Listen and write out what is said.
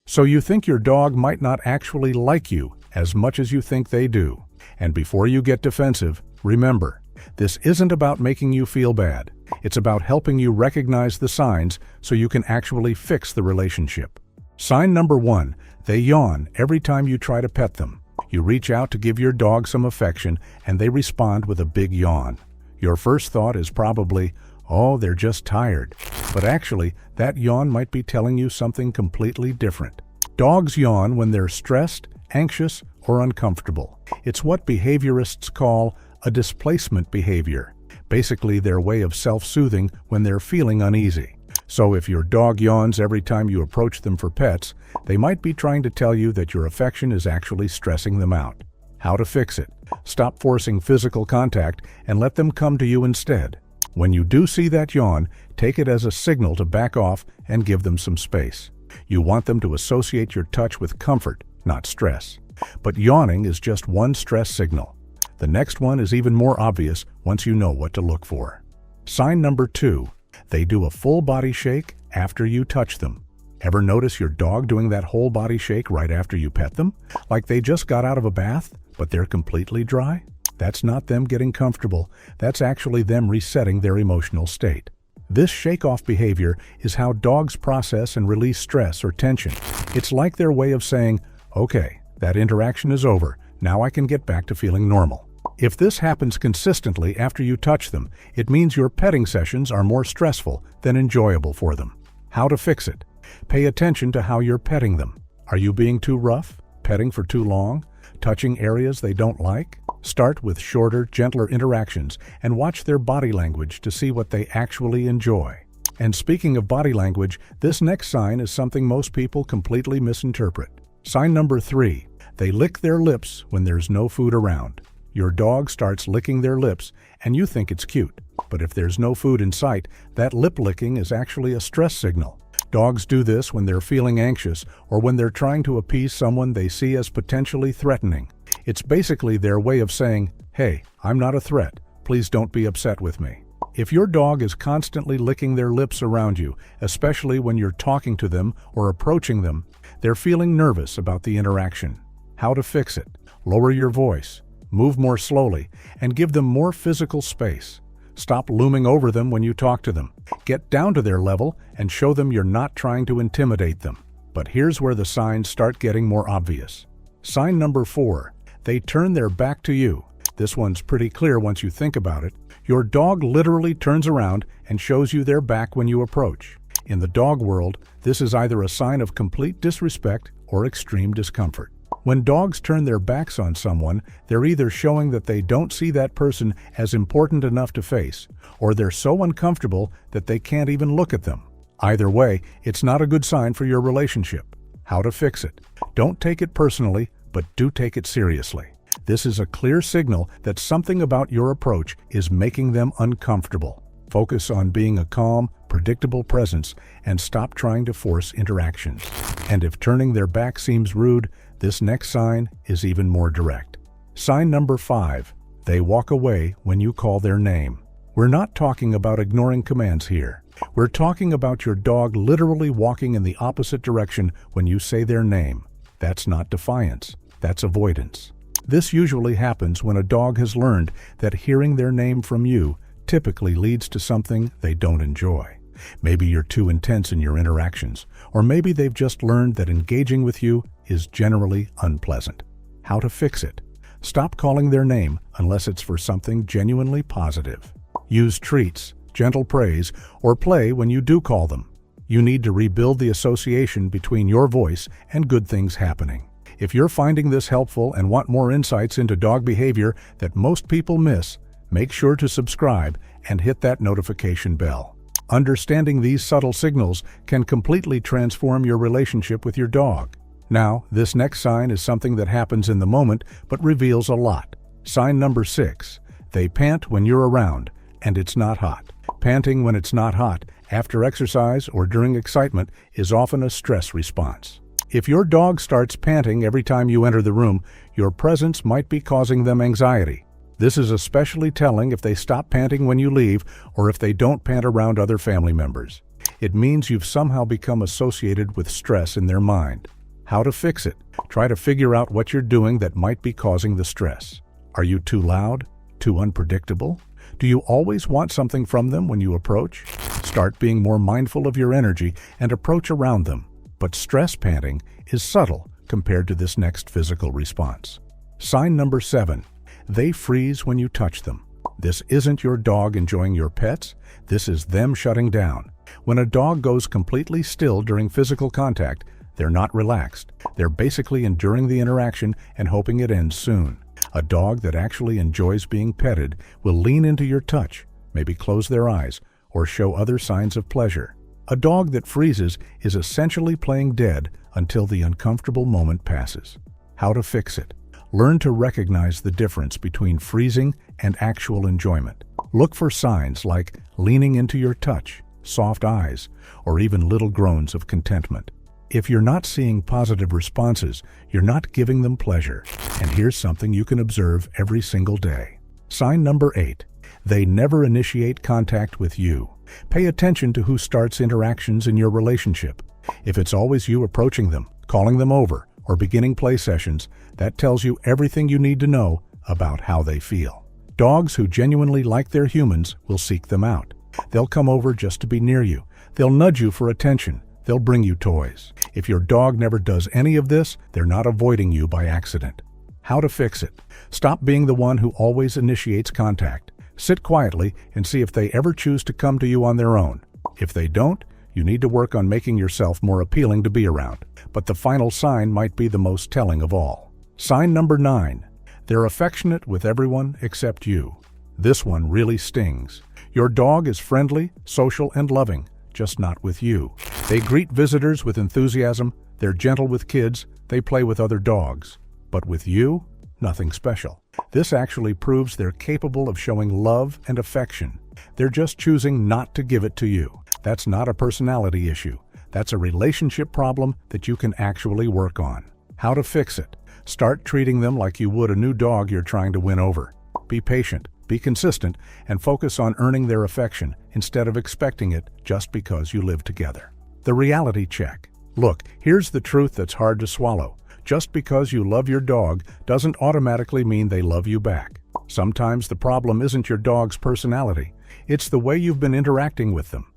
So you think your dog might not actually like you as much as you think they do. And before you get defensive, remember, this isn't about making you feel bad. It's about helping you recognize the signs so you can actually fix the relationship. Sign number 1, they yawn every time you try to pet them. You reach out to give your dog some affection and they respond with a big yawn. Your first thought is probably, oh, they're just tired. But actually, that yawn might be telling you something completely different. Dogs yawn when they're stressed, anxious, or uncomfortable. It's what behaviorists call a displacement behavior, basically their way of self-soothing when they're feeling uneasy. So if your dog yawns every time you approach them for pets, they might be trying to tell you that your affection is actually stressing them out. How to fix it? Stop forcing physical contact and let them come to you instead. When you do see that yawn, take it as a signal to back off and give them some space. You want them to associate your touch with comfort, not stress. But yawning is just one stress signal. The next one is even more obvious once you know what to look for. Sign number 2, they do a full body shake after you touch them. Ever notice your dog doing that whole body shake right after you pet them? Like they just got out of a bath, but they're completely dry? That's not them getting comfortable. That's actually them resetting their emotional state. This shake-off behavior is how dogs process and release stress or tension. It's like their way of saying, okay, that interaction is over. Now I can get back to feeling normal. If this happens consistently after you touch them, it means your petting sessions are more stressful than enjoyable for them. How to fix it? Pay attention to how you're petting them. Are you being too rough? Petting for too long? Touching areas they don't like? Start with shorter, gentler interactions and watch their body language to see what they actually enjoy. And speaking of body language, this next sign is something most people completely misinterpret. Sign number 3, they lick their lips when there's no food around. Your dog starts licking their lips and you think it's cute. But if there's no food in sight, that lip licking is actually a stress signal. Dogs do this when they're feeling anxious or when they're trying to appease someone they see as potentially threatening. It's basically their way of saying, hey, I'm not a threat. Please don't be upset with me. If your dog is constantly licking their lips around you, especially when you're talking to them or approaching them, they're feeling nervous about the interaction. How to fix it? Lower your voice, move more slowly, and give them more physical space. Stop looming over them when you talk to them. Get down to their level and show them you're not trying to intimidate them. But here's where the signs start getting more obvious. Sign number 4, they turn their back to you. This one's pretty clear once you think about it. Your dog literally turns around and shows you their back when you approach. In the dog world, this is either a sign of complete disrespect or extreme discomfort. When dogs turn their backs on someone, they're either showing that they don't see that person as important enough to face, or they're so uncomfortable that they can't even look at them. Either way, it's not a good sign for your relationship. How to fix it? Don't take it personally, but do take it seriously. This is a clear signal that something about your approach is making them uncomfortable. Focus on being a calm, predictable presence and stop trying to force interactions. And if turning their back seems rude, this next sign is even more direct. Sign number 5, they walk away when you call their name. We're not talking about ignoring commands here. We're talking about your dog literally walking in the opposite direction when you say their name. That's not defiance, that's avoidance. This usually happens when a dog has learned that hearing their name from you typically leads to something they don't enjoy. Maybe you're too intense in your interactions, or maybe they've just learned that engaging with you is generally unpleasant. How to fix it? Stop calling their name unless it's for something genuinely positive. Use treats, gentle praise, or play when you do call them. You need to rebuild the association between your voice and good things happening. If you're finding this helpful and want more insights into dog behavior that most people miss, make sure to subscribe and hit that notification bell. Understanding these subtle signals can completely transform your relationship with your dog. Now, this next sign is something that happens in the moment but reveals a lot. Sign number 6, they pant when you're around and it's not hot. Panting when it's not hot, after exercise or during excitement, is often a stress response. If your dog starts panting every time you enter the room, your presence might be causing them anxiety. This is especially telling if they stop panting when you leave or if they don't pant around other family members. It means you've somehow become associated with stress in their mind. How to fix it. Try to figure out what you're doing that might be causing the stress. Are you too loud? Too unpredictable? Do you always want something from them when you approach? Start being more mindful of your energy and approach around them. But stress panting is subtle compared to this next physical response. Sign number 7. They freeze when you touch them. This isn't your dog enjoying your pets. This is them shutting down. When a dog goes completely still during physical contact, they're not relaxed. They're basically enduring the interaction and hoping it ends soon. A dog that actually enjoys being petted will lean into your touch, maybe close their eyes, or show other signs of pleasure. A dog that freezes is essentially playing dead until the uncomfortable moment passes. How to fix it. Learn to recognize the difference between freezing and actual enjoyment. Look for signs like leaning into your touch, soft eyes, or even little groans of contentment. If you're not seeing positive responses, you're not giving them pleasure. And here's something you can observe every single day. Sign number 8. They never initiate contact with you. Pay attention to who starts interactions in your relationship. If it's always you approaching them, calling them over, or beginning play sessions, that tells you everything you need to know about how they feel. Dogs who genuinely like their humans will seek them out. They'll come over just to be near you. They'll nudge you for attention. They'll bring you toys. If your dog never does any of this, they're not avoiding you by accident. How to fix it. Stop being the one who always initiates contact. Sit quietly and see if they ever choose to come to you on their own. If they don't, you need to work on making yourself more appealing to be around. But the final sign might be the most telling of all. Sign number 9. They're affectionate with everyone except you. This one really stings. Your dog is friendly, social, and loving, just not with you. They greet visitors with enthusiasm, they're gentle with kids, they play with other dogs. But with you, nothing special. This actually proves they're capable of showing love and affection. They're just choosing not to give it to you. That's not a personality issue. That's a relationship problem that you can actually work on. How to fix it. Start treating them like you would a new dog you're trying to win over. Be patient, be consistent, and focus on earning their affection instead of expecting it just because you live together. The reality check. Look, here's the truth that's hard to swallow. Just because you love your dog doesn't automatically mean they love you back. Sometimes the problem isn't your dog's personality. It's the way you've been interacting with them.